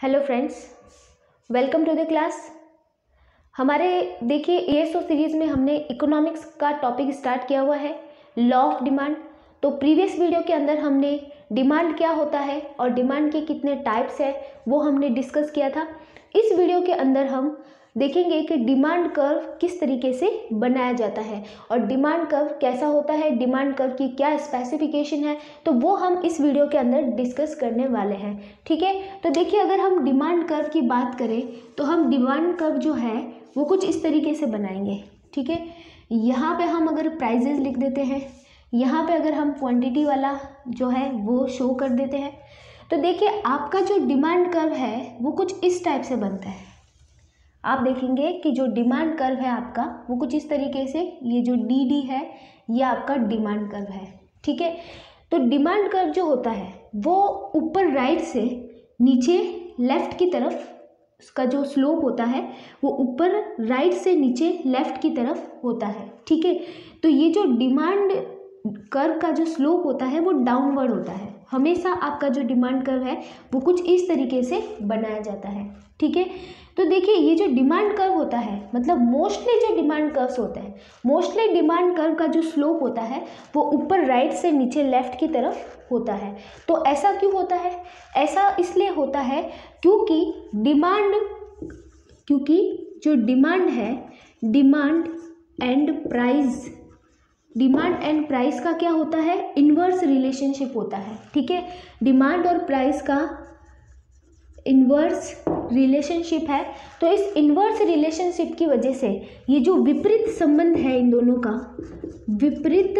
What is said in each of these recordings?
Hello friends, welcome to the class. हमारे देखिए ESO series में हमने इकोनॉमिक्स का टॉपिक स्टार्ट किया हुआ है, लॉ ऑफ डिमांड। तो प्रीवियस वीडियो के अंदर हमने डिमांड क्या होता है और डिमांड के कितने टाइप्स है वो हमने डिस्कस किया था। इस वीडियो के अंदर हम देखेंगे कि डिमांड कर्व किस तरीके से बनाया जाता है और डिमांड कर्व कैसा होता है, डिमांड कर्व की क्या स्पेसिफिकेशन है, तो वो हम इस वीडियो के अंदर डिस्कस करने वाले हैं। ठीक है, तो देखिए अगर हम डिमांड कर्व की बात करें तो हम डिमांड कर्व जो है वो कुछ इस तरीके से बनाएंगे। ठीक है, यहाँ पे हम अगर प्राइजेज लिख देते हैं, यहाँ पे अगर हम क्वांटिटी वाला जो है वो शो कर देते हैं, तो देखिए आपका जो डिमांड कर्व है वो कुछ इस टाइप से बनता है। आप देखेंगे कि जो डिमांड कर्व है आपका वो कुछ इस तरीके से, ये जो डी है ये आपका डिमांड कर्व है। ठीक है, तो डिमांड कर्व जो होता है वो ऊपर राइट से नीचे लेफ्ट की तरफ, उसका जो स्लोप होता है वो ऊपर राइट से नीचे लेफ्ट की तरफ होता है। ठीक है, तो ये जो डिमांड कर्व का जो स्लोप होता है वो डाउनवर्ड होता है। हमेशा आपका जो डिमांड कर्व है वो कुछ इस तरीके से बनाया जाता है। ठीक है, तो देखिए ये जो डिमांड कर्व होता है, मतलब मोस्टली जो डिमांड कर्व्स होते हैं, मोस्टली डिमांड कर्व का जो स्लोप होता है वो ऊपर राइट से नीचे लेफ्ट की तरफ होता है। तो ऐसा क्यों होता है? ऐसा इसलिए होता है क्योंकि जो डिमांड है, डिमांड एंड प्राइस का क्या होता है? इन्वर्स रिलेशनशिप होता है। ठीक है, डिमांड और प्राइस का इन्वर्स रिलेशनशिप है। तो इस इन्वर्स रिलेशनशिप की वजह से ये जो विपरीत संबंध है इन दोनों का, विपरीत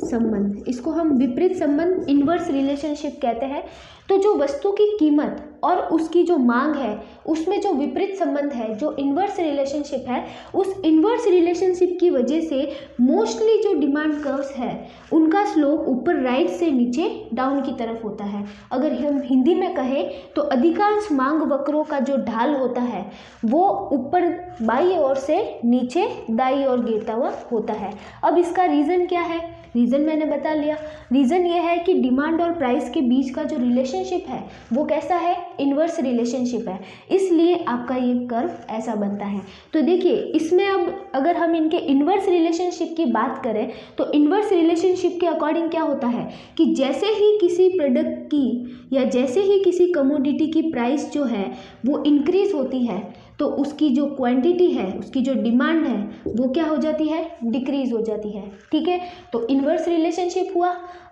संबंध, इसको हम विपरीत संबंध इन्वर्स रिलेशनशिप कहते हैं। तो जो वस्तु की कीमत और उसकी जो मांग है उसमें जो विपरीत संबंध है, जो इन्वर्स रिलेशनशिप है, उस इन्वर्स रिलेशनशिप की वजह से मोस्टली जो डिमांड कर्व्स है उनका स्लोप ऊपर राइट से नीचे डाउन की तरफ होता है। अगर हम हिंदी में कहें तो अधिकांश मांग वक्रों का जो ढाल होता है वो ऊपर बाईं ओर से नीचे दाईं ओर गिरता हुआ होता है। अब इसका रीज़न क्या है? रीज़न मैंने बता लिया। रीज़न ये है कि डिमांड और प्राइस के बीच का जो रिलेशनशिप है वो कैसा है? इन्वर्स रिलेशनशिप है, इसलिए आपका ये कर्व ऐसा बनता है। तो देखिए इसमें अब अगर हम इनके इन्वर्स रिलेशनशिप की बात करें तो इन्वर्स रिलेशनशिप के अकॉर्डिंग क्या होता है कि जैसे ही किसी प्रोडक्ट की या जैसे ही किसी कमोडिटी की प्राइस जो है वो इंक्रीज होती है तो उसकी जो क्वांटिटी है, उसकी जो डिमांड है वो क्या हो जाती है? डिक्रीज हो जाती है। ठीक है, तो इन्वर्स रिलेशनशिप हुआ।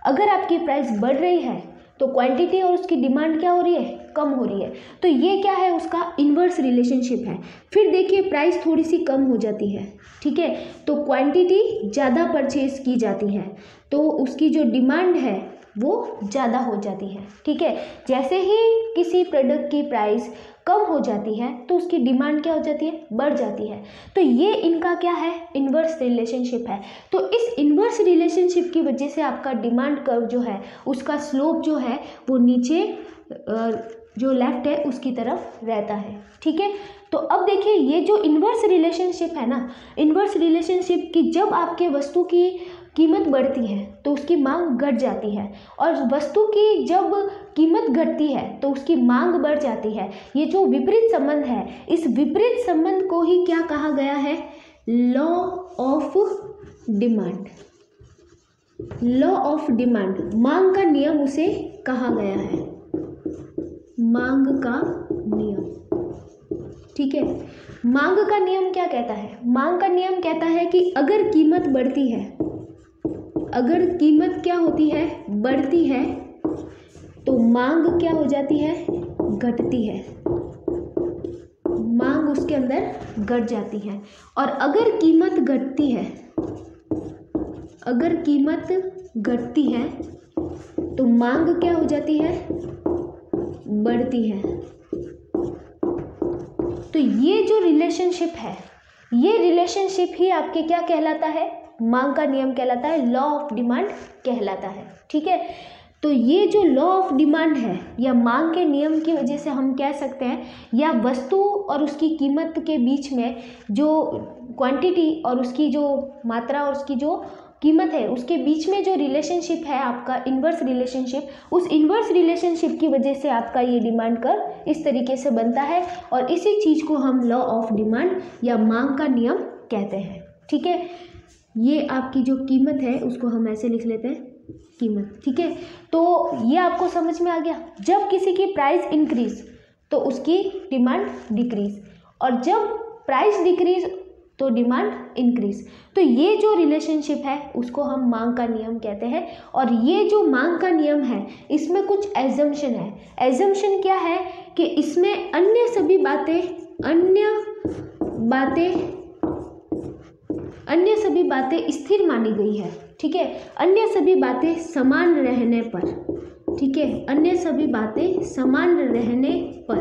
अगर आपकी प्राइस बढ़ रही है तो क्वांटिटी और उसकी डिमांड क्या हो रही है? कम हो रही है। तो ये क्या है? उसका इन्वर्स रिलेशनशिप है। फिर देखिए प्राइस थोड़ी सी कम हो जाती है, ठीक है, तो क्वांटिटी ज़्यादा परचेज की जाती है तो उसकी जो डिमांड है वो ज़्यादा हो जाती है। ठीक है, जैसे ही किसी प्रोडक्ट की प्राइस कम हो जाती है तो उसकी डिमांड क्या हो जाती है? बढ़ जाती है। तो ये इनका क्या है? इन्वर्स रिलेशनशिप है। तो इस इन्वर्स रिलेशनशिप की वजह से आपका डिमांड कर्व जो है उसका स्लोप जो है वो नीचे जो लेफ्ट है उसकी तरफ रहता है। ठीक है, तो अब देखिए ये जो इन्वर्स रिलेशनशिप है ना, इन्वर्स रिलेशनशिप की जब आपके वस्तु की कीमत बढ़ती है तो उसकी मांग घट जाती है और वस्तु की जब कीमत घटती है तो उसकी मांग बढ़ जाती है। ये जो विपरीत संबंध है, इस विपरीत संबंध को ही क्या कहा गया है? Law of demand. Law of demand, मांग का नियम उसे कहा गया है, मांग का नियम। ठीक है, मांग का नियम क्या कहता है? मांग का नियम कहता है कि अगर कीमत बढ़ती है, अगर कीमत क्या होती है? बढ़ती है, तो मांग क्या हो जाती है? घटती है। मांग उसके अंदर घट जाती है। और अगर कीमत घटती है, अगर कीमत घटती है तो मांग क्या हो जाती है? बढ़ती है। तो ये जो रिलेशनशिप है, ये रिलेशनशिप ही आपके क्या कहलाता है? मांग का नियम कहलाता है, लॉ ऑफ डिमांड कहलाता है। ठीक है, तो ये जो लॉ ऑफ डिमांड है या मांग के नियम की वजह से हम कह सकते हैं, या वस्तु और उसकी कीमत के बीच में जो क्वांटिटी और उसकी जो मात्रा और उसकी जो कीमत है उसके बीच में जो रिलेशनशिप है आपका इन्वर्स रिलेशनशिप, उस इन्वर्स रिलेशनशिप की वजह से आपका ये डिमांड कर्व इस तरीके से बनता है और इसी चीज़ को हम लॉ ऑफ डिमांड या मांग का नियम कहते हैं। ठीक है, ये आपकी जो कीमत है उसको हम ऐसे लिख लेते हैं कीमत। ठीक है, तो ये आपको समझ में आ गया। जब किसी की प्राइस इंक्रीज तो उसकी डिमांड डिक्रीज, और जब प्राइस डिक्रीज तो डिमांड इंक्रीज। तो ये जो रिलेशनशिप है उसको हम मांग का नियम कहते हैं। और ये जो मांग का नियम है इसमें कुछ एजम्पशन है। एजम्पशन क्या है कि इसमें अन्य सभी बातें स्थिर मानी गई है। ठीक है, अन्य सभी बातें समान रहने पर, ठीक है, अन्य सभी बातें समान रहने पर,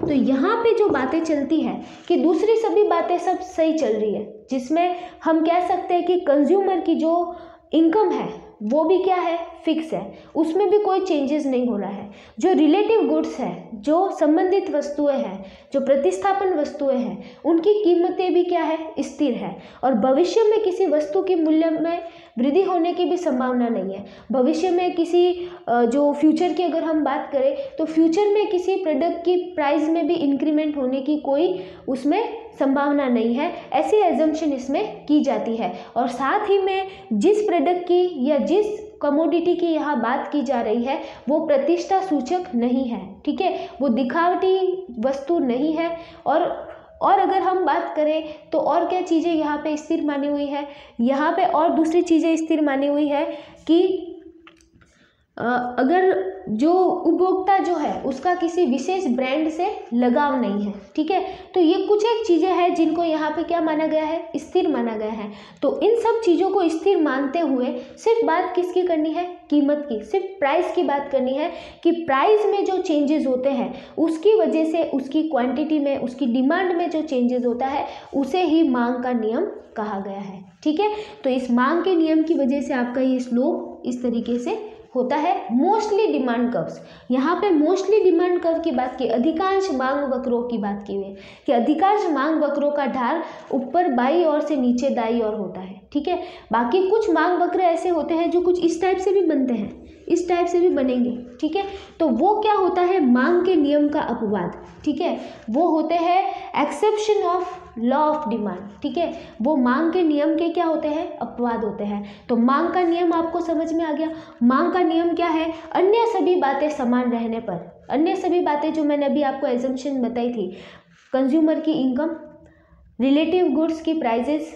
तो यहाँ पे जो बातें चलती है कि दूसरी सभी बातें सब सही चल रही है, जिसमें हम कह सकते हैं कि कंज्यूमर की जो इनकम है वो भी क्या है, फिक्स है, उसमें भी कोई चेंजेस नहीं हो रहा है। जो रिलेटिव गुड्स है, जो संबंधित वस्तुएं हैं, जो प्रतिस्थापन वस्तुएं हैं, उनकी कीमतें भी क्या है, स्थिर है। और भविष्य में किसी वस्तु के मूल्य में वृद्धि होने की भी संभावना नहीं है। भविष्य में किसी जो फ्यूचर की अगर हम बात करें तो फ्यूचर में किसी प्रोडक्ट की प्राइस में भी इंक्रीमेंट होने की कोई उसमें संभावना नहीं है, ऐसी एजम्पशन इसमें की जाती है। और साथ ही में जिस प्रोडक्ट की या जिस कमोडिटी की यहाँ बात की जा रही है वो प्रतिष्ठा सूचक नहीं है। ठीक है, वो दिखावटी वस्तु नहीं है। और अगर हम बात करें तो और क्या चीज़ें यहाँ पे स्थिर मानी हुई है, यहाँ पे और दूसरी चीज़ें स्थिर मानी हुई है कि अगर जो उपभोक्ता जो है उसका किसी विशेष ब्रांड से लगाव नहीं है। ठीक है, तो ये कुछ एक चीज़ें हैं जिनको यहाँ पे क्या माना गया है, स्थिर माना गया है। तो इन सब चीज़ों को स्थिर मानते हुए सिर्फ बात किसकी करनी है, कीमत की, सिर्फ प्राइस की बात करनी है कि प्राइस में जो चेंजेस होते हैं उसकी वजह से उसकी क्वांटिटी में, उसकी डिमांड में जो चेंजेस होता है उसे ही मांग का नियम कहा गया है। ठीक है, तो इस मांग के नियम की वजह से आपका ये स्लोप इस तरीके से होता है। मोस्टली डिमांड कर्व्स, यहाँ पे मोस्टली डिमांड कर्व की बात की, अधिकांश मांग वक्रों की बात की हुई कि अधिकांश मांग वक्रों का ढाल ऊपर बाई ओर से नीचे दाई ओर होता है। ठीक है, बाकी कुछ मांग वक्र ऐसे होते हैं जो कुछ इस टाइप से भी बनते हैं, इस टाइप से भी बनेंगे। ठीक है, तो वो क्या होता है, मांग के नियम का अपवाद। ठीक है, वो होते हैं exception of law of demand. ठीक है, वो मांग के नियम के क्या होते हैं, अपवाद होते हैं। तो मांग का नियम आपको समझ में आ गया। मांग का नियम क्या है, अन्य सभी बातें समान रहने पर, अन्य सभी बातें जो मैंने अभी आपको एजम्पशन बताई थी, कंज्यूमर की इनकम, रिलेटिव गुड्स की प्राइजेस,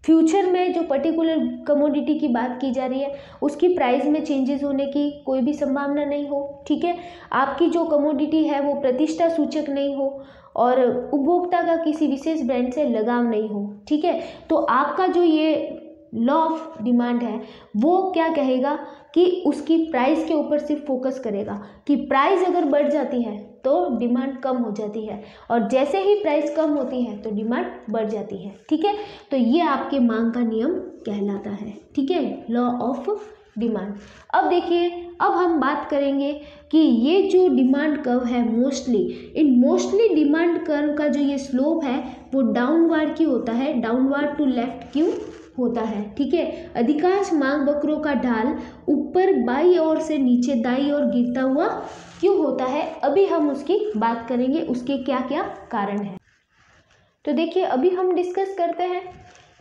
फ्यूचर में जो पर्टिकुलर कमोडिटी की बात की जा रही है उसकी प्राइस में चेंजेस होने की कोई भी संभावना नहीं हो। ठीक है, आपकी जो कमोडिटी है वो प्रतिष्ठा सूचक नहीं हो और उपभोक्ता का किसी विशेष ब्रांड से लगाव नहीं हो। ठीक है, तो आपका जो ये लॉ ऑफ डिमांड है वो क्या कहेगा कि उसकी प्राइस के ऊपर सिर्फ फोकस करेगा कि प्राइस अगर बढ़ जाती है तो डिमांड कम हो जाती है और जैसे ही प्राइस कम होती है तो डिमांड बढ़ जाती है। ठीक है, तो ये आपके मांग का नियम कहलाता है। ठीक है, लॉ ऑफ डिमांड। अब देखिए, अब हम बात करेंगे कि ये जो डिमांड कर्व है मोस्टली डिमांड कर्व का जो ये स्लोप है वो डाउनवर्ड क्यों होता है, डाउनवर्ड टू लेफ्ट क्यों होता है। ठीक है, अधिकांश मांग वक्रों का ढाल ऊपर बाई ओर से नीचे दाई ओर गिरता हुआ क्यों होता है, अभी हम उसकी बात करेंगे, उसके क्या क्या कारण हैं। तो देखिए, अभी हम डिस्कस करते हैं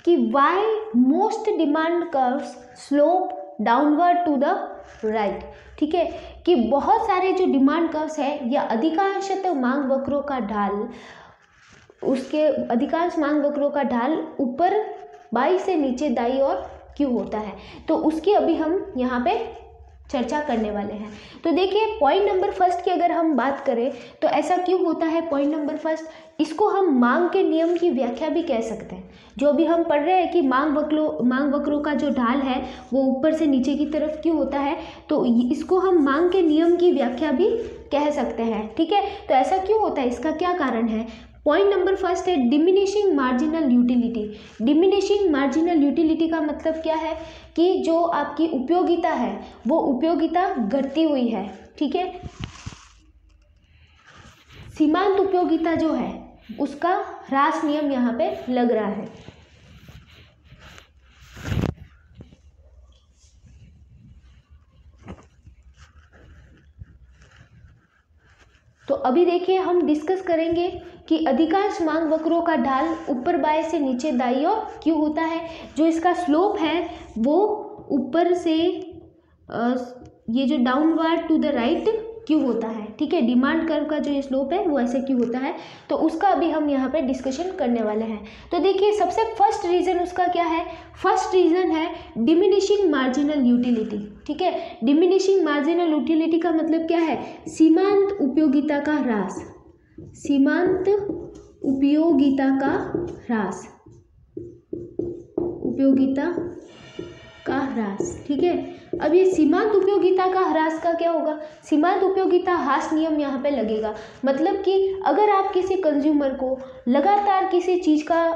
कि why most demand curves slope downward to the right. ठीक है, कि बहुत सारे जो डिमांड कर्व्स है या अधिकांशतः मांग वक्रों का ढाल, उसके अधिकांश मांग वक्रों का ढाल ऊपर बाई से नीचे दाई ओर क्यों होता है, तो उसकी अभी हम यहाँ पे चर्चा करने वाले हैं। तो देखिए, पॉइंट नंबर फर्स्ट की अगर हम बात करें तो ऐसा क्यों होता है, पॉइंट नंबर फर्स्ट, इसको हम मांग के नियम की व्याख्या भी कह सकते हैं। जो अभी हम पढ़ रहे हैं कि मांग वक्रों का जो ढाल है वो ऊपर से नीचे की तरफ क्यों होता है, तो इसको हम मांग के नियम की व्याख्या भी कह सकते हैं। ठीक है, तो ऐसा क्यों होता है, इसका क्या कारण है। पॉइंट नंबर फर्स्ट है diminishing marginal utility. Diminishing marginal utility का मतलब क्या है कि जो आपकी उपयोगिता है वो उपयोगिता घटती हुई है। ठीक है, सीमांत उपयोगिता जो है उसका ह्रास नियम यहाँ पे लग रहा है। तो अभी देखिए हम डिस्कस करेंगे कि अधिकांश मांग वक्रों का ढाल ऊपर बाएं से नीचे दाईं ओर क्यों होता है। जो इसका स्लोप है वो ऊपर से ये जो डाउनवर्ड टू द राइट क्यों होता है, ठीक है। डिमांड कर्व का जो ये स्लोप है वो ऐसे क्यों होता है, तो उसका अभी हम यहाँ पे डिस्कशन करने वाले हैं। तो देखिए सबसे फर्स्ट रीज़न उसका क्या है, फर्स्ट रीज़न है डिमिनिशिंग मार्जिनल यूटिलिटी, ठीक है। डिमिनिशिंग मार्जिनल यूटिलिटी का मतलब क्या है, सीमांत उपयोगिता का ह्रास, सीमांत उपयोगिता का ह्रास, उपयोगिता का ह्रास, ठीक है। अब ये सीमांत उपयोगिता का ह्रास का क्या होगा, सीमांत उपयोगिता ह्रास नियम यहाँ पे लगेगा। मतलब कि अगर आप किसी कंज्यूमर को लगातार किसी चीज़ का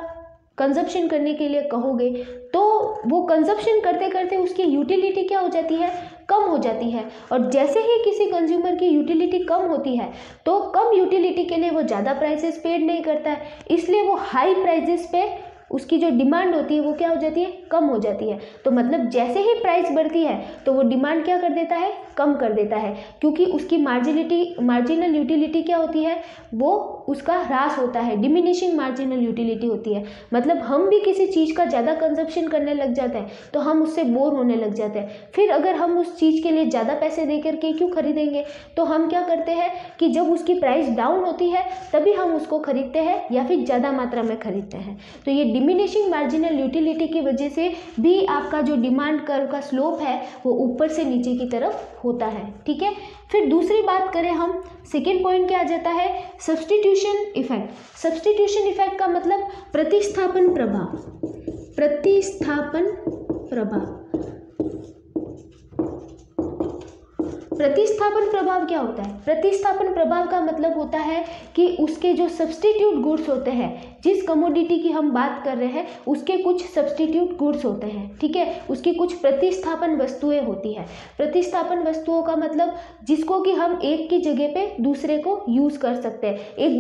कंजप्शन करने के लिए कहोगे तो वो कंजप्शन करते करते उसकी यूटिलिटी क्या हो जाती है, कम हो जाती है। और जैसे ही किसी कंज्यूमर की यूटिलिटी कम होती है तो कम यूटिलिटी के लिए वो ज़्यादा प्राइसेस पेड नहीं करता है, इसलिए वो हाई प्राइजेस पे उसकी जो डिमांड होती है वो क्या हो जाती है, कम हो जाती है। तो मतलब जैसे ही प्राइस बढ़ती है तो वो डिमांड क्या कर देता है, कम कर देता है, क्योंकि उसकी मार्जिनल यूटिलिटी क्या होती है, वो उसका ह्रास होता है, डिमिनिशिंग मार्जिनल यूटिलिटी होती है। मतलब हम भी किसी चीज़ का ज़्यादा कंजप्शन करने लग जाते हैं तो हम उससे बोर होने लग जाते हैं। फिर अगर हम उस चीज़ के लिए ज़्यादा पैसे दे करके क्यों खरीदेंगे, तो हम क्या करते हैं कि जब उसकी प्राइस डाउन होती है तभी हम उसको खरीदते हैं या फिर ज़्यादा मात्रा में खरीदते हैं। तो ये डिमिनिशिंग मार्जिनल यूटिलिटी की वजह से भी आपका जो डिमांड कर्व का स्लोप है वो ऊपर से नीचे की तरफ होता है, ठीक है। फिर दूसरी बात करें हम, सेकेंड पॉइंट क्या आ जाता है, सब्स्टिट्यूशन इफेक्ट। सब्स्टिट्यूशन इफेक्ट का मतलब प्रतिस्थापन प्रभाव, प्रतिस्थापन प्रभाव। प्रतिस्थापन प्रभाव क्या होता है, प्रतिस्थापन प्रभाव का मतलब होता है कि उसके जो सब्स्टिट्यूट गुड्स होते हैं, जिस कमोडिटी की हम बात कर रहे हैं उसके कुछ सब्स्टिट्यूट गुड्स होते हैं, ठीक है, उसकी कुछ प्रतिस्थापन वस्तुएं होती है। प्रतिस्थापन वस्तुओं का मतलब जिसको कि हम एक की जगह पे दूसरे को यूज़ कर सकते हैं, एक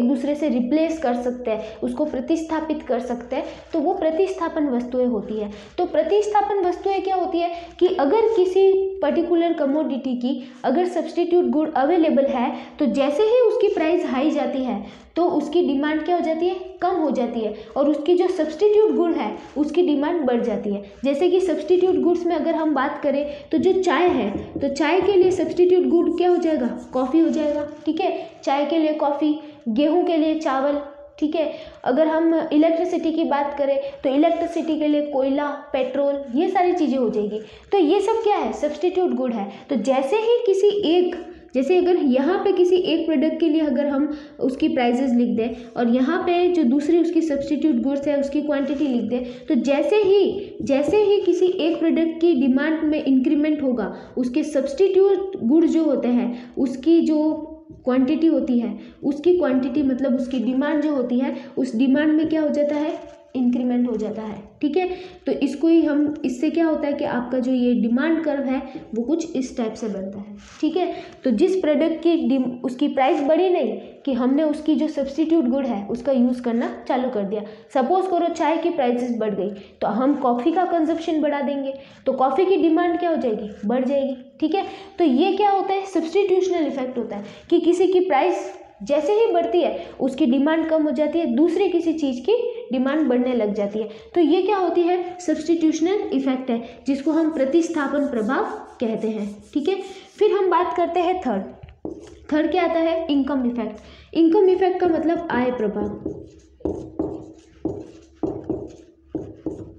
दूसरे से रिप्लेस कर सकते हैं, उसको प्रतिस्थापित कर सकते हैं, तो वो प्रतिस्थापन वस्तुएं होती है। तो प्रतिस्थापन वस्तुएं क्या होती है कि अगर किसी पर्टिकुलर कमोडिटी की अगर सब्स्टिट्यूट गुड अवेलेबल है तो जैसे ही उसकी प्राइस हाई जाती है तो उसकी डिमांड क्या हो जाती है, कम हो जाती है, और उसकी जो सब्स्टिट्यूट गुड है उसकी डिमांड बढ़ जाती है। जैसे कि सब्स्टिट्यूट गुड्स में अगर हम बात करें तो जो चाय है, तो चाय के लिए सब्स्टिट्यूट गुड क्या हो जाएगा, कॉफ़ी हो जाएगा, ठीक है। चाय के लिए कॉफ़ी, गेहूँ के लिए चावल, ठीक है। अगर हम इलेक्ट्रिसिटी की बात करें तो इलेक्ट्रिसिटी के लिए कोयला, पेट्रोल, ये सारी चीज़ें हो जाएगी। तो ये सब क्या है, सब्स्टिट्यूट गुड है। तो जैसे ही किसी एक, जैसे अगर यहाँ पे किसी एक प्रोडक्ट के लिए अगर हम उसकी प्राइजेस लिख दें और यहाँ पे जो दूसरी उसकी सब्स्टिट्यूट गुड्स है उसकी क्वांटिटी लिख दें, तो जैसे ही किसी एक प्रोडक्ट की डिमांड में इंक्रीमेंट होगा, उसके सब्स्टिट्यूट गुड जो होते हैं उसकी जो क्वांटिटी होती है, उसकी क्वांटिटी मतलब उसकी डिमांड जो होती है, उस डिमांड में क्या हो जाता है, इंक्रीमेंट हो जाता है, ठीक है। तो इसको ही हम, इससे क्या होता है कि आपका जो ये डिमांड कर्व है वो कुछ इस टाइप से बनता है, ठीक है। तो जिस प्रोडक्ट की उसकी प्राइस बढ़ी नहीं कि हमने उसकी जो सब्स्टिट्यूट गुड है उसका यूज़ करना चालू कर दिया। सपोज करो चाय की प्राइसेस बढ़ गई तो हम कॉफ़ी का कंजप्शन बढ़ा देंगे तो कॉफ़ी की डिमांड क्या हो जाएगी, बढ़ जाएगी, ठीक है। तो ये क्या होता है, सब्स्टिट्यूशनल इफेक्ट होता है कि किसी की प्राइस जैसे ही बढ़ती है उसकी डिमांड कम हो जाती है, दूसरी किसी चीज़ की डिमांड बढ़ने लग जाती है। तो ये क्या होती है, सब्स्टिट्यूशनल इफेक्ट है, जिसको हम प्रतिस्थापन प्रभाव कहते हैं, ठीक है। फिर हम बात करते हैं थर्ड क्या आता है, इनकम इफेक्ट। इनकम इफेक्ट का मतलब आय प्रभाव।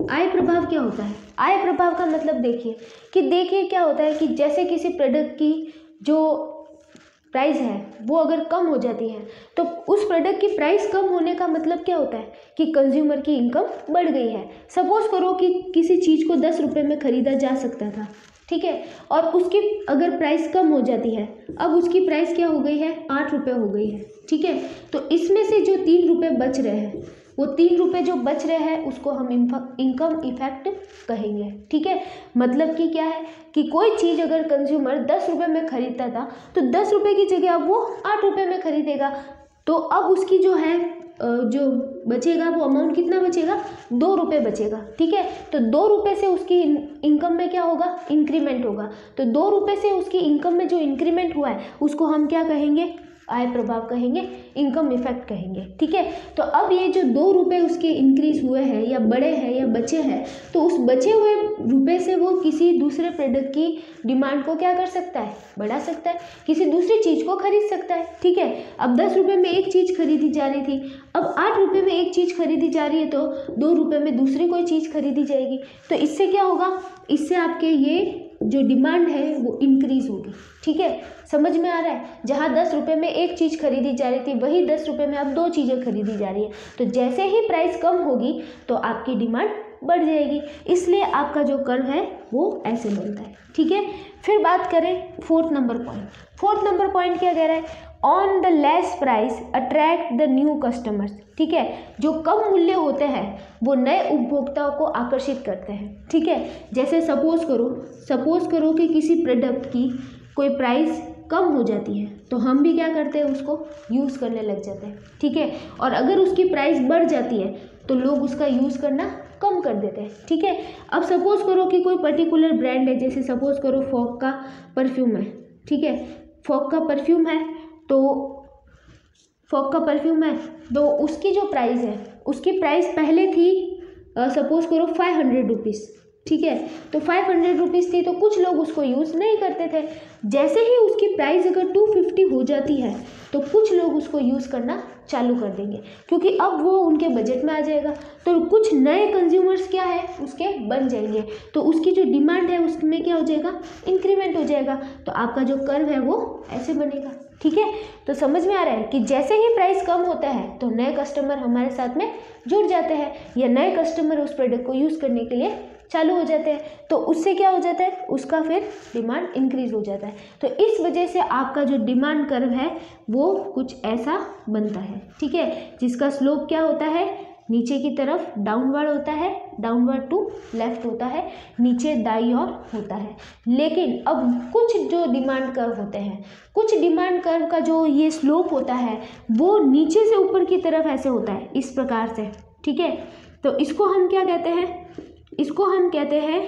आय प्रभाव क्या होता है, आय प्रभाव का मतलब देखिए क्या होता है कि जैसे किसी प्रोडक्ट की जो प्राइस है वो अगर कम हो जाती है तो उस प्रोडक्ट की प्राइस कम होने का मतलब क्या होता है कि कंज्यूमर की इनकम बढ़ गई है। सपोज करो कि किसी चीज़ को 10 रुपये में ख़रीदा जा सकता था, ठीक है, और उसकी अगर प्राइस कम हो जाती है, अब उसकी प्राइस क्या हो गई है, 8 रुपये हो गई है, ठीक है। तो इसमें से जो 3 रुपये बच रहे हैं, वो 3 रुपये जो बच रहे हैं उसको हम इनकम इफेक्ट कहेंगे, ठीक है। मतलब कि क्या है कि कोई चीज़ अगर कंज्यूमर 10 रुपये में ख़रीदता था तो 10 रुपये की जगह अब वो 8 रुपये में ख़रीदेगा, तो अब उसकी जो है जो बचेगा वो अमाउंट कितना बचेगा, 2 रुपये बचेगा, ठीक है। तो 2 रुपये से उसकी इनकम में क्या होगा, इंक्रीमेंट होगा। तो 2 रुपये से उसकी इनकम में जो इंक्रीमेंट हुआ है उसको हम क्या कहेंगे, आय प्रभाव कहेंगे, इनकम इफेक्ट कहेंगे। ठीक है, तो अब ये जो 2 रुपये उसके इंक्रीज हुए हैं या बढ़े हैं या बचे हैं, तो उस बचे हुए रुपए से वो किसी दूसरे प्रोडक्ट की डिमांड को क्या कर सकता है, बढ़ा सकता है, किसी दूसरी चीज़ को खरीद सकता है। ठीक है, अब 10 रुपये में एक चीज़ खरीदी जा रही थी, अब 8 रुपये में एक चीज़ खरीदी जा रही है, तो 2 रुपये में दूसरी कोई चीज़ खरीदी जाएगी। तो इससे क्या होगा, इससे आपके ये जो डिमांड है वो इंक्रीज होगी। ठीक है, समझ में आ रहा है, जहाँ 10 रुपये में एक चीज़ खरीदी जा रही थी, वही 10 रुपये में अब 2 चीज़ें खरीदी जा रही है। तो जैसे ही प्राइस कम होगी तो आपकी डिमांड बढ़ जाएगी, इसलिए आपका जो कर्व है वो ऐसे बनता है। ठीक है, फिर बात करें 4th number point. 4th number point क्या कह रहा है, on the less price attract the new customers. ठीक है, जो कम मूल्य होते हैं वो नए उपभोक्ताओं को आकर्षित करते हैं। ठीक है, जैसे सपोज करो कि किसी प्रोडक्ट की कोई प्राइस कम हो जाती है, तो हम भी क्या करते हैं, उसको यूज़ करने लग जाते हैं। ठीक है, और अगर उसकी प्राइस बढ़ जाती है तो लोग उसका यूज़ करना कम कर देते हैं। ठीक है, अब सपोज करो कि कोई पर्टिकुलर ब्रांड है, जैसे सपोज करो फॉग का परफ्यूम है। ठीक है, फॉग का परफ्यूम है तो उसकी जो प्राइस है, उसकी प्राइस पहले थी सपोज करो 500 रुपीज़। ठीक है, तो 500 रुपीज़ थी, तो कुछ लोग उसको यूज़ नहीं करते थे। जैसे ही उसकी प्राइस अगर 250 हो जाती है तो कुछ लोग उसको यूज़ करना चालू कर देंगे, क्योंकि अब वो उनके बजट में आ जाएगा। तो कुछ नए कंज्यूमर्स क्या है, उसके बन जाएंगे, तो उसकी जो डिमांड है उसमें क्या हो जाएगा, इंक्रीमेंट हो जाएगा। तो आपका जो कर्व है वो ऐसे बनेगा। ठीक है, तो समझ में आ रहा है कि जैसे ही प्राइस कम होता है तो नए कस्टमर हमारे साथ में जुड़ जाते हैं, या नए कस्टमर उस प्रोडक्ट को यूज़ करने के लिए चालू हो जाते हैं, तो उससे क्या हो जाता है, उसका फिर डिमांड इंक्रीज हो जाता है। तो इस वजह से आपका जो डिमांड कर्व है वो कुछ ऐसा बनता है। ठीक है, जिसका स्लोप क्या होता है, नीचे की तरफ डाउनवर्ड होता है, डाउनवर्ड टू लेफ्ट होता है, नीचे दाई ओर होता है। लेकिन अब कुछ जो डिमांड कर्व होते हैं, कुछ डिमांड कर्व का जो ये स्लोप होता है वो नीचे से ऊपर की तरफ ऐसे होता है, इस प्रकार से। ठीक है, तो इसको हम क्या कहते हैं, इसको हम कहते हैं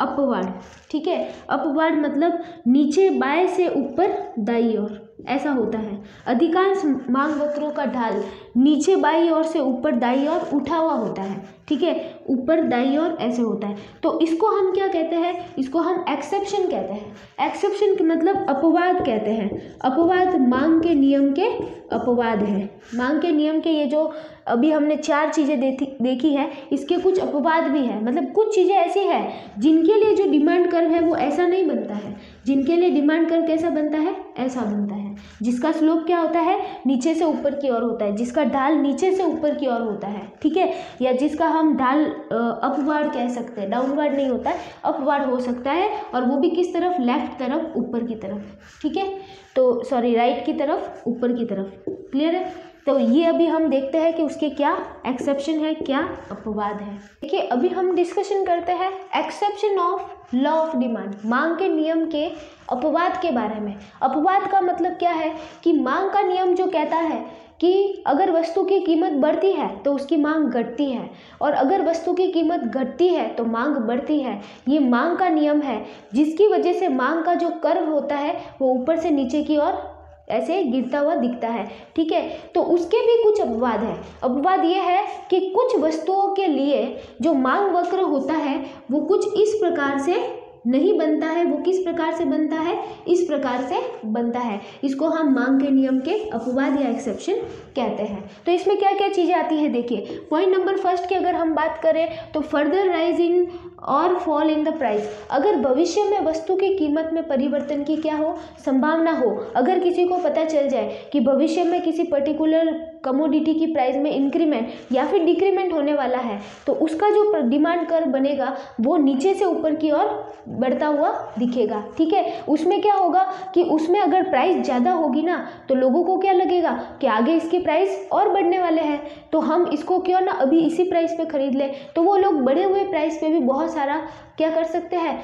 अपवर्ड। ठीक है, अपवर्ड मतलब नीचे बाएं से ऊपर दाईं ओर ऐसा होता है। अधिकांश मांग वक्रों का ढाल नीचे बाईं ओर से ऊपर दाईं ओर उठा हुआ होता है। ठीक है, ऊपर दाईं ओर ऐसे होता है, तो इसको हम क्या कहते हैं, इसको हम एक्सेप्शन कहते हैं। एक्सेप्शन के मतलब अपवाद कहते हैं। अपवाद मांग के नियम के अपवाद है। मांग के नियम के ये जो अभी हमने 4 चीज़ें देखी है, इसके कुछ अपवाद भी है। मतलब कुछ चीज़ें ऐसी हैं जिनके लिए जो डिमांड कर्व है वो ऐसा नहीं बनता है, जिनके लिए डिमांड कर्व कैसा बनता है, ऐसा बनता है, जिसका स्लोप क्या होता है, नीचे से ऊपर की ओर होता है, जिसका ढाल नीचे से ऊपर की ओर होता है। ठीक है, या जिसका हम ढाल अपवार्ड कह सकते हैं, डाउनवर्ड नहीं होता है, अपवार्ड हो सकता है, और वो भी किस तरफ, लेफ्ट तरफ, ऊपर की तरफ। ठीक है, तो सॉरी राइट की तरफ, ऊपर की तरफ। क्लियर है, तो ये अभी हम देखते हैं कि उसके क्या एक्सेप्शन है, क्या अपवाद है। देखिए, अभी हम डिस्कशन करते हैं exception of law of demand, मांग के नियम के अपवाद के बारे में। अपवाद का मतलब क्या है कि मांग का नियम जो कहता है कि अगर वस्तु की कीमत बढ़ती है तो उसकी मांग घटती है, और अगर वस्तु की कीमत घटती है तो मांग बढ़ती है। ये मांग का नियम है, जिसकी वजह से मांग का जो कर्व होता है वो ऊपर से नीचे की ओर ऐसे गिरता हुआ दिखता है। ठीक है, तो उसके भी कुछ अपवाद है। अपवाद ये है कि कुछ वस्तुओं के लिए जो मांग वक्र होता है वो कुछ इस प्रकार से नहीं बनता है। वो किस प्रकार से बनता है, इस प्रकार से बनता है। इसको हम मांग के नियम के अपवाद या एक्सेप्शन कहते हैं। तो इसमें क्या क्या चीज़ें आती है, देखिए पॉइंट नंबर फर्स्ट की अगर हम बात करें तो फर्दर राइज इन और फॉल इन द प्राइस। अगर भविष्य में वस्तु की कीमत में परिवर्तन की क्या हो, संभावना हो, अगर किसी को पता चल जाए कि भविष्य में किसी पर्टिकुलर कमोडिटी की प्राइस में इंक्रीमेंट या फिर डिक्रीमेंट होने वाला है, तो उसका जो डिमांड कर्व बनेगा वो नीचे से ऊपर की ओर बढ़ता हुआ दिखेगा। ठीक है, उसमें क्या होगा कि उसमें अगर प्राइस ज़्यादा होगी ना तो लोगों को क्या लगेगा कि आगे इसकी प्राइस और बढ़ने वाले हैं, तो हम इसको क्यों ना अभी इसी प्राइस पे खरीद लें। तो वो लोग बढ़े हुए प्राइस पे भी बहुत सारा क्या कर सकते हैं,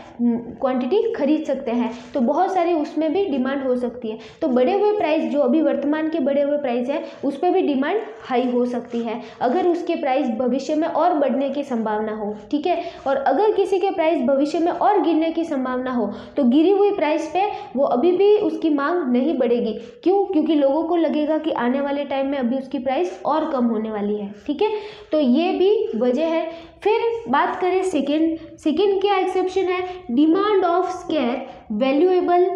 क्वांटिटी खरीद सकते हैं। तो बहुत सारी उसमें भी डिमांड हो सकती है। तो बढ़े हुए प्राइस जो अभी वर्तमान के बढ़े हुए प्राइस है उस पर भी डिमांड हाई हो सकती है, अगर उसके प्राइस भविष्य में और बढ़ने की संभावना हो। ठीक है, और अगर किसी के प्राइस भविष्य में और गिरने की संभावना हो तो गिरी हुई प्राइस पे वो अभी भी उसकी मांग नहीं बढ़ेगी। क्यों? क्योंकि लोगों को लगेगा कि आने वाले टाइम में अभी उसकी प्राइस और कम होने वाली है। ठीक है, तो ये भी वजह है। फिर बात करें सेकंड क्या एक्सेप्शन है, demand of square valuable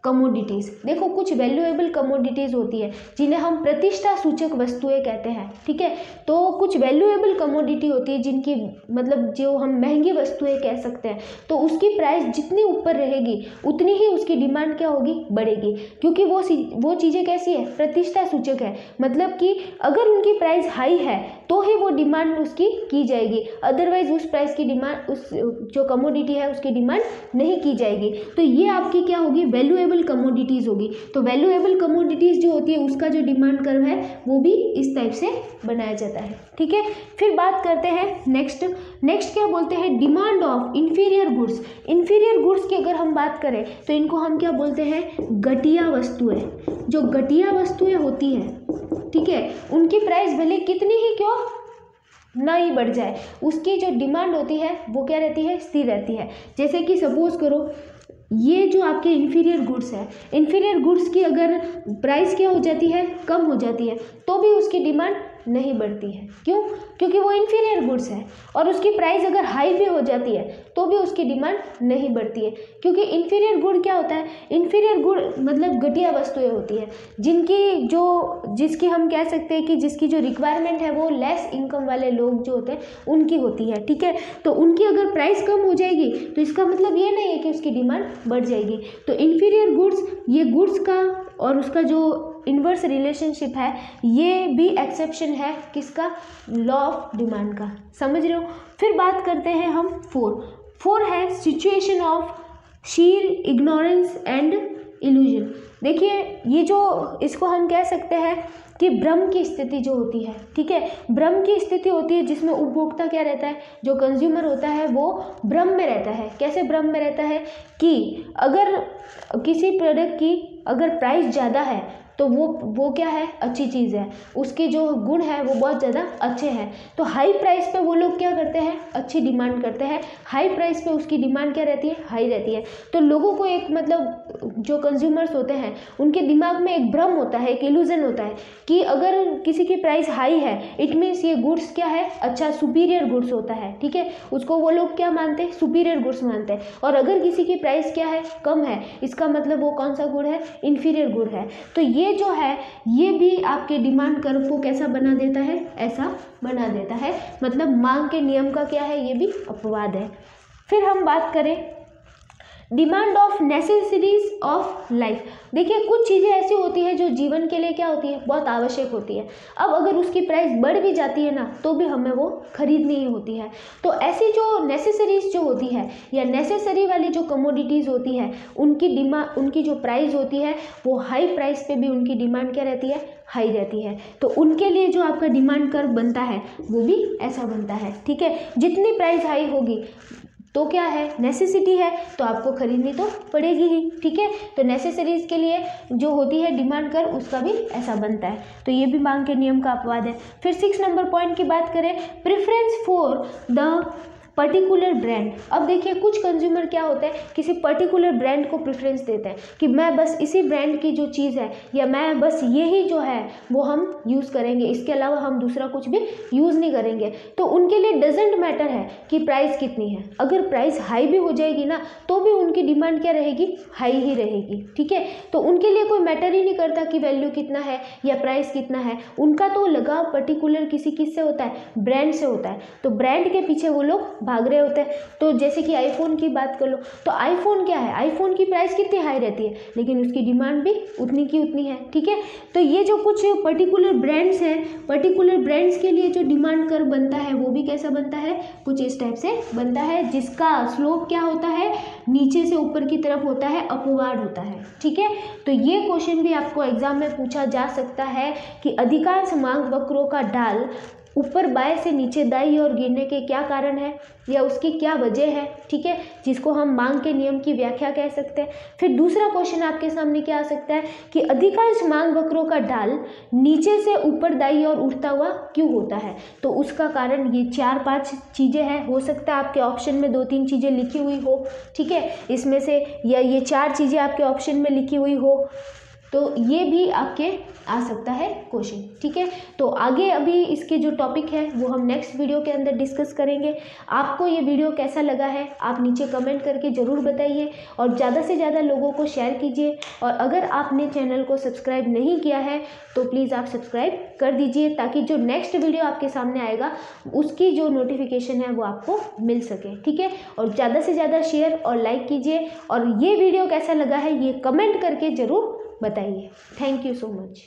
commodities. देखो कुछ वैल्यूएबल कमोडिटीज़ होती है जिन्हें हम प्रतिष्ठा सूचक वस्तुएं कहते हैं। ठीक है, तो कुछ वैल्यूएबल कमोडिटी होती है जिनकी मतलब जो हम महंगी वस्तुएं कह सकते हैं, तो उसकी प्राइस जितनी ऊपर रहेगी उतनी ही उसकी डिमांड क्या होगी, बढ़ेगी। क्योंकि वो चीज़ें कैसी है, प्रतिष्ठा सूचक है। मतलब कि अगर उनकी प्राइस हाई है तो ही वो डिमांड उसकी की जाएगी, अदरवाइज उस प्राइस की डिमांड, उस जो कमोडिटी है उसकी डिमांड नहीं की जाएगी। तो ये आपकी क्या होगी, वैल्यूएबल कमोडिटीज़ होगी। तो वैल्यूएबल कमोडिटीज़ जो होती है उसका जो डिमांड कर्व है वो भी इस टाइप से बनाया जाता है। ठीक है, फिर बात करते हैं नेक्स्ट क्या बोलते हैं, demand of inferior goods. Inferior goods की अगर हम बात करें तो इनको हम क्या बोलते हैं, घटिया वस्तुएं। जो घटिया वस्तुएं होती हैं, ठीक है, उनकी प्राइस भले कितनी ही क्यों ना ही बढ़ जाए, उसकी जो डिमांड होती है वो क्या रहती है, स्थिर रहती है। जैसे कि सपोज करो ये जो आपके इंफीरियर गुड्स है, इंफीरियर गुड्स की अगर प्राइस क्या हो जाती है, कम हो जाती है, तो भी उसकी डिमांड नहीं बढ़ती है। क्यों? क्योंकि वो इंफीरियर गुड्स है। और उसकी प्राइस अगर हाई भी हो जाती है तो भी उसकी डिमांड नहीं बढ़ती है। क्योंकि इंफीरियर गुड क्या होता है, इंफीरियर गुड मतलब घटिया वस्तुएं होती है जिसकी हम कह सकते हैं कि जिसकी जो रिक्वायरमेंट है वो लेस इनकम वाले लोग जो होते हैं उनकी होती है। ठीक है, तो उनकी अगर प्राइस कम हो जाएगी तो इसका मतलब ये नहीं है कि उसकी डिमांड बढ़ जाएगी। तो इंफीरियर गुड्स, ये गुड्स का और उसका जो इन्वर्स रिलेशनशिप है ये भी एक्सेप्शन है किसका, लॉ ऑफ डिमांड का। समझ रहे हो? फिर बात करते हैं हम फोर है situation of sheer ignorance and illusion. देखिए ये जो इसको हम कह सकते हैं कि भ्रम की स्थिति जो होती है। ठीक है, भ्रम की स्थिति होती है जिसमें उपभोक्ता क्या रहता है, जो कंज्यूमर होता है वो भ्रम में रहता है। कैसे भ्रम में रहता है कि अगर किसी प्रोडक्ट की अगर प्राइस ज़्यादा है तो वो क्या है, अच्छी चीज़ है, उसके जो गुण है वो बहुत ज़्यादा अच्छे हैं। तो हाई प्राइस पे वो लोग क्या करते हैं, अच्छी डिमांड करते हैं। हाई प्राइस पे उसकी डिमांड क्या रहती है, हाई रहती है। तो लोगों को एक मतलब जो कंज्यूमर्स होते हैं उनके दिमाग में एक भ्रम होता है, एक इल्यूजन होता है कि अगर किसी की प्राइस हाई है इट मीन्स ये गुड्स क्या है, अच्छा सुपीरियर गुड्स होता है। ठीक है, उसको वो लोग क्या मानते हैं, सुपीरियर गुड्स मानते हैं। और अगर किसी की प्राइस क्या है, कम है, इसका मतलब वो कौन सा गुड है, इन्फीरियर गुड है। तो ये जो है ये भी आपके डिमांड कर्व को कैसा बना देता है, ऐसा बना देता है। मतलब मांग के नियम का क्या है, ये भी अपवाद है। फिर हम बात करें demand of necessaries of life. देखिए कुछ चीज़ें ऐसी होती है जो जीवन के लिए क्या होती है, बहुत आवश्यक होती है। अब अगर उसकी प्राइस बढ़ भी जाती है ना तो भी हमें वो खरीदनी ही होती है। तो ऐसी जो नेसेसरीज जो होती है या नेसेसरी वाली जो कमोडिटीज़ होती है उनकी जो प्राइस होती है वो हाई प्राइस पे भी उनकी डिमांड क्या रहती है, हाई रहती है। तो उनके लिए जो आपका डिमांड कर्व बनता है वो भी ऐसा बनता है। ठीक है, जितनी प्राइस हाई होगी तो क्या है, नेसेसिटी है तो आपको खरीदनी तो पड़ेगी ही। ठीक है, तो नेसेसरीज के लिए जो होती है डिमांड कर उसका भी ऐसा बनता है। तो ये भी मांग के नियम का अपवाद है। फिर 6 नंबर पॉइंट की बात करें, preference for the particular brand. अब देखिए कुछ कंज्यूमर क्या होता है, किसी पर्टिकुलर ब्रांड को प्रेफरेंस देते हैं कि मैं बस इसी ब्रांड की जो चीज़ है या मैं बस यही जो है वो हम यूज़ करेंगे, इसके अलावा हम दूसरा कुछ भी यूज़ नहीं करेंगे। तो उनके लिए डजेंट मैटर है कि प्राइस कितनी है, अगर प्राइस हाई भी हो जाएगी ना तो भी उनकी डिमांड क्या रहेगी, हाई ही रहेगी। ठीक है, तो उनके लिए कोई मैटर ही नहीं करता कि वैल्यू कितना है या प्राइस कितना है, उनका तो लगाव पर्टिकुलर किस से होता है, ब्रांड से होता है। तो ब्रांड के पीछे वो लोग भाग रहे होते हैं। तो जैसे कि आईफोन की बात कर लो तो आईफोन क्या है, आईफोन की प्राइस कितनी हाई रहती है लेकिन उसकी डिमांड भी उतनी की उतनी है। ठीक है, तो ये जो कुछ पर्टिकुलर ब्रांड्स हैं, पर्टिकुलर ब्रांड्स के लिए जो डिमांड कर्व बनता है वो भी कैसा बनता है, कुछ इस टाइप से बनता है, जिसका स्लोप क्या होता है, नीचे से ऊपर की तरफ होता है, अपवार्ड होता है। ठीक है, तो ये क्वेश्चन भी आपको एग्जाम में पूछा जा सकता है कि अधिकांश मांग वक्रों का ढाल ऊपर बाएं से नीचे दाईं ओर गिरने के क्या कारण है या उसकी क्या वजह है, ठीक है, जिसको हम मांग के नियम की व्याख्या कह सकते हैं। फिर दूसरा क्वेश्चन आपके सामने क्या आ सकता है कि अधिकांश मांग वक्रों का ढाल नीचे से ऊपर दाईं ओर उठता हुआ क्यों होता है। तो उसका कारण ये 4-5 चीज़ें हैं, हो सकता है आपके ऑप्शन में 2-3 चीज़ें लिखी हुई हो, ठीक है, इसमें से या ये 4 चीज़ें आपके ऑप्शन में लिखी हुई हो, तो ये भी आपके आ सकता है क्वेश्चन, ठीक है। तो आगे अभी इसके जो टॉपिक है वो हम नेक्स्ट वीडियो के अंदर डिस्कस करेंगे। आपको ये वीडियो कैसा लगा है आप नीचे कमेंट करके ज़रूर बताइए और ज़्यादा से ज़्यादा लोगों को शेयर कीजिए। और अगर आपने चैनल को सब्सक्राइब नहीं किया है तो प्लीज़ आप सब्सक्राइब कर दीजिए, ताकि जो नेक्स्ट वीडियो आपके सामने आएगा उसकी जो नोटिफिकेशन है वो आपको मिल सके, ठीक है। और ज़्यादा से ज़्यादा शेयर और लाइक कीजिए और ये वीडियो कैसा लगा है ये कमेंट करके ज़रूर बताइए। Thank you so much.